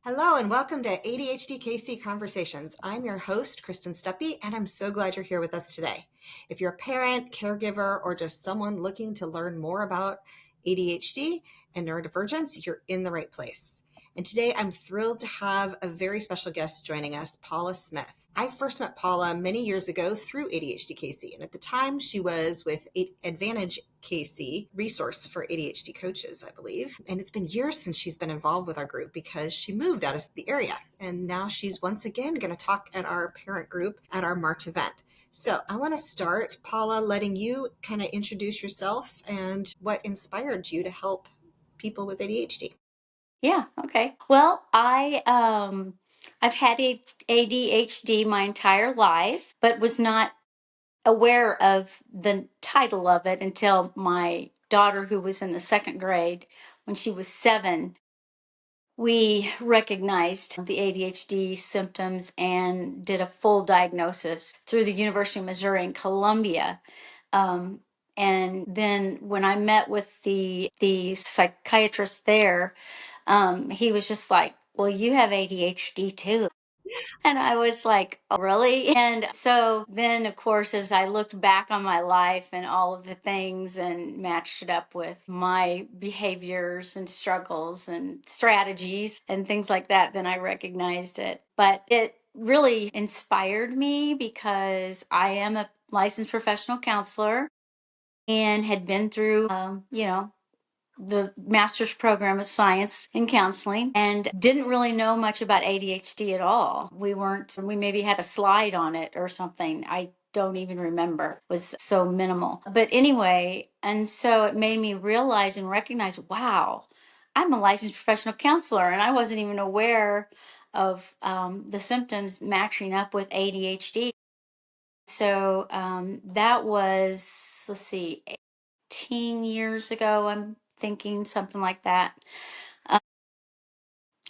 Hello and welcome to ADHD KC Conversations. I'm your host, Kristen Steppe, and I'm so glad you're here with us today. If you're a parent, caregiver, or just someone looking to learn more about ADHD and neurodivergence, you're in the right place. And today I'm thrilled to have a very special guest joining us, Paula Smith. I first met Paula many years ago through ADHD KC, and at the time she was with Advantage KC, resource for ADHD coaches, I believe. And it's been years since she's been involved with our group because she moved out of the area. And now she's once again going to talk at our parent group at our March event. So I want to start, Paula, letting you kind of introduce yourself and what inspired you to help people with ADHD. Yeah, okay. Well, I've had ADHD my entire life, but was not aware of the title of it until my daughter, who was in the second grade, when she was 7, we recognized the ADHD symptoms and did a full diagnosis through the University of Missouri in Columbia. Um, and then when I met with the psychiatrist there, he was just like, "Well, you have ADHD too." And I was like, "Oh, really?" And so then, of course, as I looked back on my life and all of the things and matched it up with my behaviors and struggles and strategies and things like that, then I recognized it. But it really inspired me because I am a licensed professional counselor and had been through, the master's program of science in counseling and didn't really know much about ADHD at all. We maybe had a slide on it or something. I don't even remember. It was so minimal. But anyway, and so it made me realize and recognize, wow, I'm a licensed professional counselor and I wasn't even aware of the symptoms matching up with ADHD. So that was, let's see, 18 years ago, I'm thinking something like that. Uh,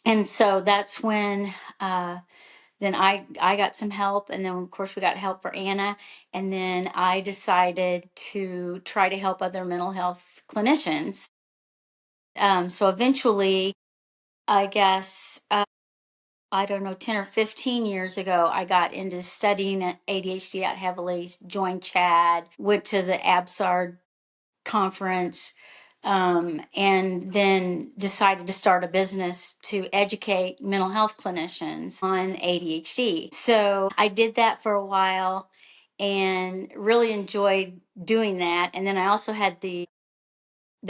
and so that's when then I got some help, and then of course we got help for Anna, and then I decided to try to help other mental health clinicians. So eventually, I guess I don't know, 10 or 15 years ago, I got into studying ADHD out heavily. Joined CHAD, went to the ABSAR conference, and then decided to start a business to educate mental health clinicians on ADHD. So I did that for a while and really enjoyed doing that. And then I also had the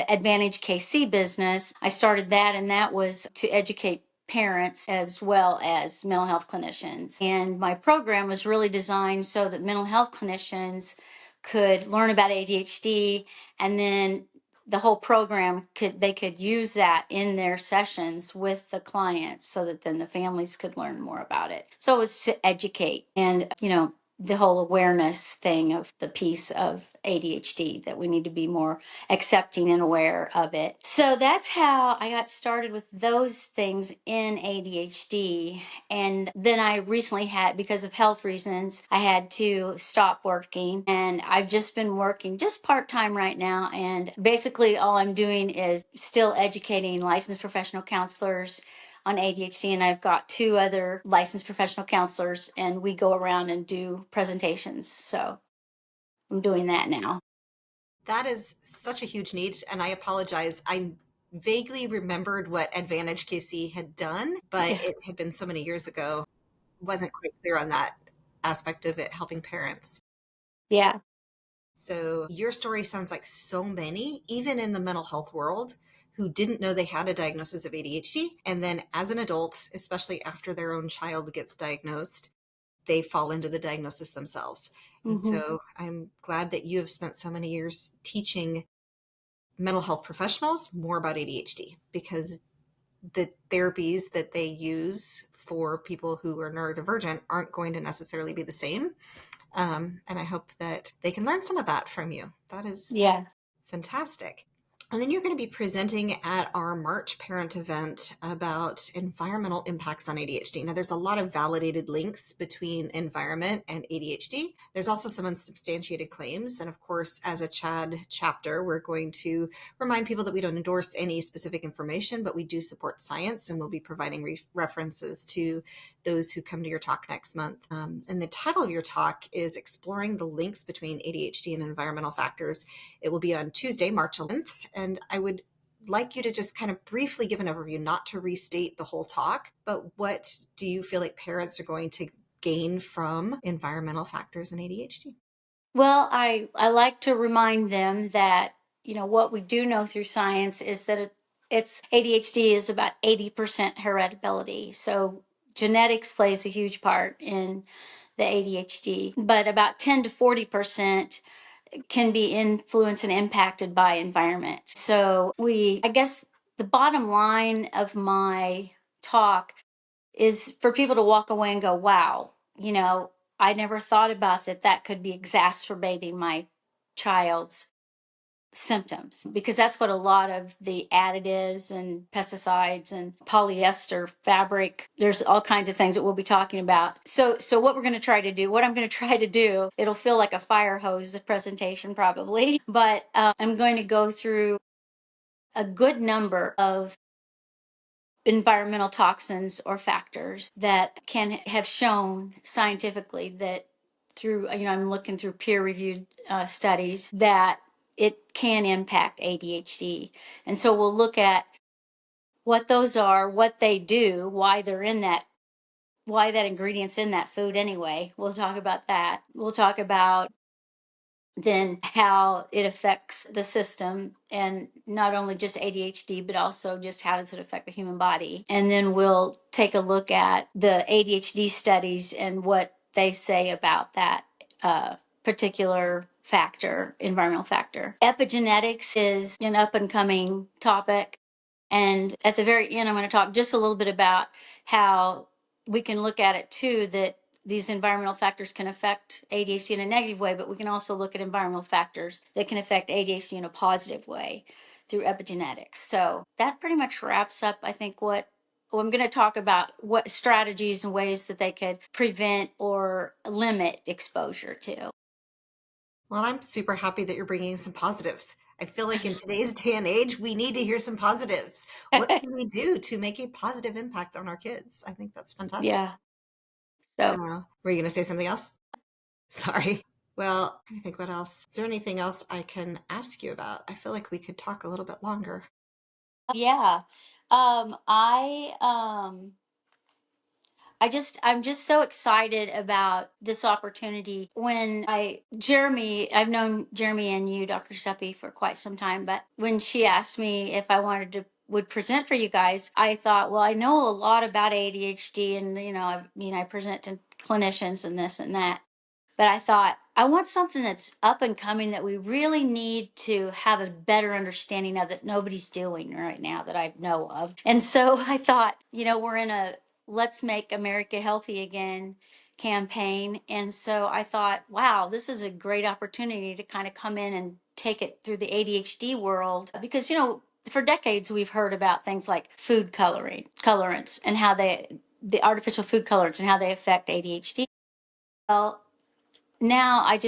Advantage KC business. I started that, and that was to educate parents as well as mental health clinicians. And my program was really designed so that mental health clinicians could learn about ADHD, and then the whole program could use that in their sessions with the clients so that then the families could learn more about it. So it's to educate and, the whole awareness thing of the piece of ADHD, that we need to be more accepting and aware of it. So that's how I got started with those things in ADHD. And then I recently had, because of health reasons, I had to stop working. And I've just been working just part time right now. And basically, all I'm doing is still educating licensed professional counselors on ADHD, and I've got 2 other licensed professional counselors, and we go around and do presentations. So I'm doing that now. That is such a huge need, and I apologize. I vaguely remembered what Advantage KC had done, but Yeah. it had been so many years ago. Wasn't quite clear on that aspect of it helping parents. Yeah. So your story sounds like so many, even in the mental health world, who didn't know they had a diagnosis of ADHD. And then as an adult, especially after their own child gets diagnosed, they fall into the diagnosis themselves. And Hmm. so I'm glad that you have spent so many years teaching mental health professionals more about ADHD, because the therapies that they use for people who are neurodivergent aren't going to necessarily be the same. And I hope that they can learn some of that from you. That is Yeah. fantastic. And then you're going to be presenting at our March parent event about environmental impacts on ADHD. Now, there's a lot of validated links between environment and ADHD. There's also some unsubstantiated claims. And of course, as a CHAD chapter, we're going to remind people that we don't endorse any specific information, but we do support science, and we'll be providing references to those who come to your talk next month. And the title of your talk is Exploring the Links Between ADHD and Environmental Factors. It will be on Tuesday, March 11th. And I would like you to just kind of briefly give an overview, not to restate the whole talk, but what do you feel like parents are going to gain from environmental factors in ADHD? Well, I like to remind them that, what we do know through science is that it's ADHD is about 80% heritability. So genetics plays a huge part in the ADHD, but about 10 to 40% can be influenced and impacted by environment. So I guess the bottom line of my talk is for people to walk away and go, wow, I never thought about that could be exacerbating my child's symptoms, because that's what a lot of the additives and pesticides and polyester fabric, there's all kinds of things that we'll be talking about. So what I'm going to try to do, it'll feel like a fire hose presentation probably, but I'm going to go through a good number of environmental toxins or factors that can have shown scientifically that through, I'm looking through peer reviewed studies that it can impact ADHD. And so we'll look at what those are, what they do, why that ingredient's in that food anyway. We'll talk about that. We'll talk about then how it affects the system, and not only just ADHD, but also just how does it affect the human body. And then we'll take a look at the ADHD studies and what they say about that particular factor, environmental factor. Epigenetics is an up and coming topic. And at the very end, I'm going to talk just a little bit about how we can look at it too, that these environmental factors can affect ADHD in a negative way, but we can also look at environmental factors that can affect ADHD in a positive way through epigenetics. So that pretty much wraps up, I think, I'm going to talk about what strategies and ways that they could prevent or limit exposure to. Well, I'm super happy that you're bringing some positives. I feel like in today's day and age, we need to hear some positives. What can we do to make a positive impact on our kids? I think that's fantastic. Yeah. So, So were you going to say something else? Sorry. Well, I think what else? Is there anything else I can ask you about? I feel like we could talk a little bit longer. yeah. I'm just so excited about this opportunity. I've known Jeremy and you, Dr. Steppe, for quite some time, but when she asked me if I would present for you guys, I thought, well, I know a lot about ADHD, and, I present to clinicians and this and that. But I thought, I want something that's up and coming that we really need to have a better understanding of, that nobody's doing right now that I know of. And so I thought, we're in a Let's Make America Healthy Again campaign. And so I thought, wow, this is a great opportunity to kind of come in and take it through the ADHD world. Because, for decades, we've heard about things like colorants, and the artificial food colorants and how they affect ADHD. Well, now I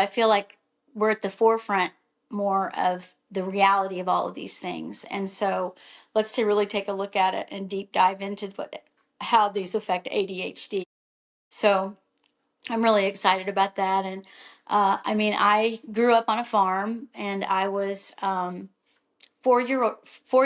feel like we're at the forefront more of the reality of all of these things. And so let's really take a look at it and deep dive into how these affect ADHD. So I'm really excited about that. And I grew up on a farm, and I was 4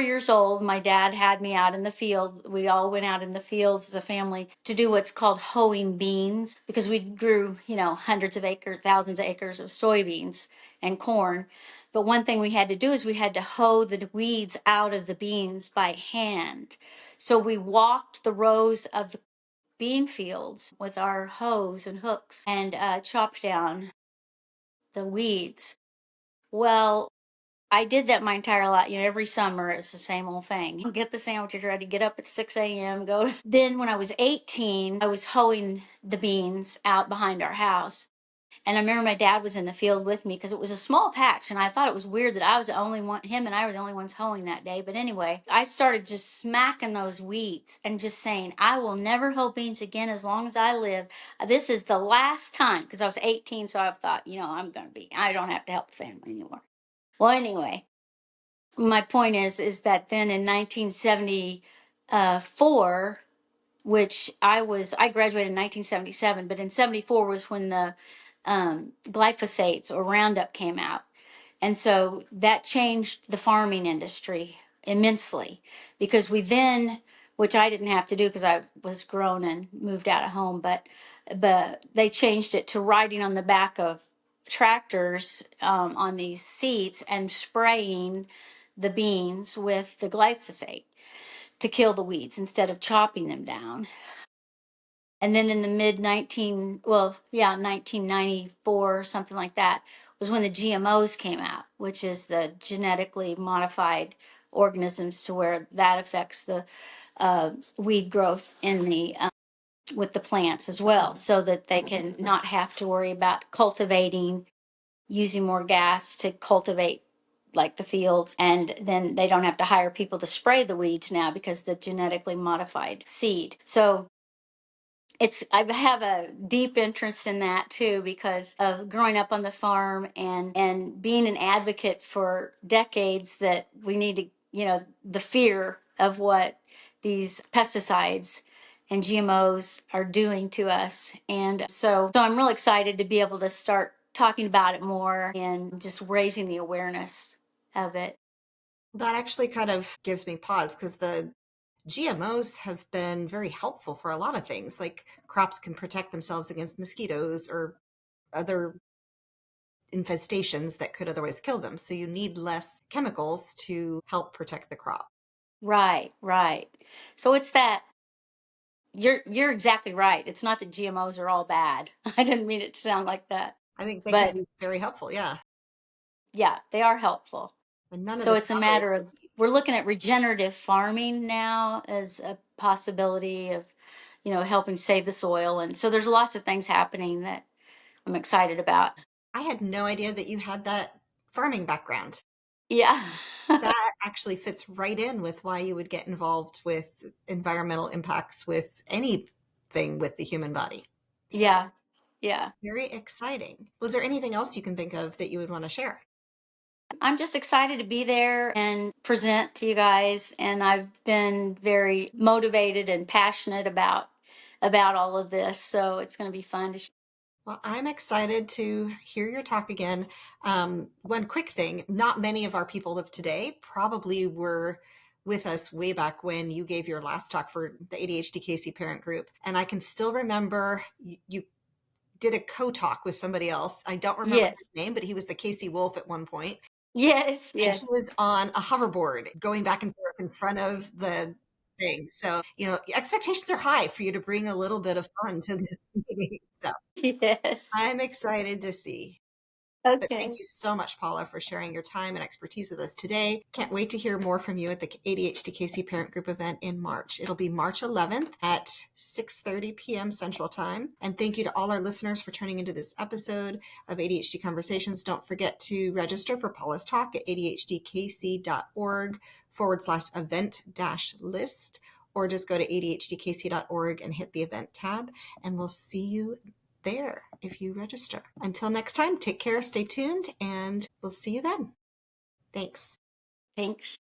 years old. My dad had me out in the field. We all went out in the fields as a family to do what's called hoeing beans, because we grew, hundreds of acres, thousands of acres of soybeans and corn. But one thing we had to do is we had to hoe the weeds out of the beans by hand. So we walked the rows of the bean fields with our hoes and hooks and chopped down the weeds. Well, I did that my entire life. Every summer it's the same old thing. Get the sandwiches ready, get up at 6 a.m., go. Then when I was 18, I was hoeing the beans out behind our house. And I remember my dad was in the field with me because it was a small patch. And I thought it was weird that I was the only one, him and I were the only ones hoeing that day. But anyway, I started just smacking those weeds and just saying, I will never hoe beans again as long as I live. This is the last time, because I was 18. So I thought, I don't have to help the family anymore. Well, anyway, my point is that then in 1974, which I graduated in 1977, but in 74 was when the glyphosates or Roundup came out. And so that changed the farming industry immensely, because we then, which I didn't have to do because I was grown and moved out of home, but they changed it to riding on the back of tractors on these seats and spraying the beans with the glyphosate to kill the weeds instead of chopping them down. And then in the mid 1994, something like that, was when the GMOs came out, which is the genetically modified organisms, to where that affects the weed growth in the with the plants as well, so that they can not have to worry about cultivating, using more gas to cultivate like the fields, and then they don't have to hire people to spray the weeds now because the genetically modified seed. So I have a deep interest in that too, because of growing up on the farm and being an advocate for decades, that we need to, the fear of what these pesticides and GMOs are doing to us. And so I'm really excited to be able to start talking about it more and just raising the awareness of it. That actually kind of gives me pause because the GMOs have been very helpful for a lot of things. Like crops can protect themselves against mosquitoes or other infestations that could otherwise kill them. So you need less chemicals to help protect the crop. Right, right. So it's that. You're exactly right. It's not that GMOs are all bad. I didn't mean it to sound like that. I think they can But be very helpful. Yeah. yeah, they are helpful. And none of So the it's a strawberries. matter of, we're looking at regenerative farming now as a possibility of, helping save the soil. And so there's lots of things happening that I'm excited about. I had no idea that you had that farming background. Yeah. That actually fits right in with why you would get involved with environmental impacts with anything with the human body. So Yeah. Yeah. very exciting. Was there anything else you can think of that you would want to share? I'm just excited to be there and present to you guys, and I've been very motivated and passionate about all of this, so it's going to be fun to Well, I'm excited to hear your talk again. One quick thing, not many of our people of today probably were with us way back when you gave your last talk for the ADHD KC parent group. And I can still remember you did a co-talk with somebody else. I don't remember Yes. his name, but he was the Casey Wolf at one point. Yes, And he yes. was on a hoverboard going back and forth in front of the thing. So, expectations are high for you to bring a little bit of fun to this meeting. So Yes. I'm excited to see. But thank Okay. you so much, Paula, for sharing your time and expertise with us today. Can't wait to hear more from you at the ADHD KC Parent Group event in March. It'll be March 11th at 6:30 p.m. Central Time. And thank you to all our listeners for tuning into this episode of ADHD Conversations. Don't forget to register for Paula's talk at adhdkc.org/event-list, or just go to adhdkc.org and hit the event tab, and we'll see you there if you register. Until next time, take care, stay tuned, and we'll see you then. Thanks. Thanks.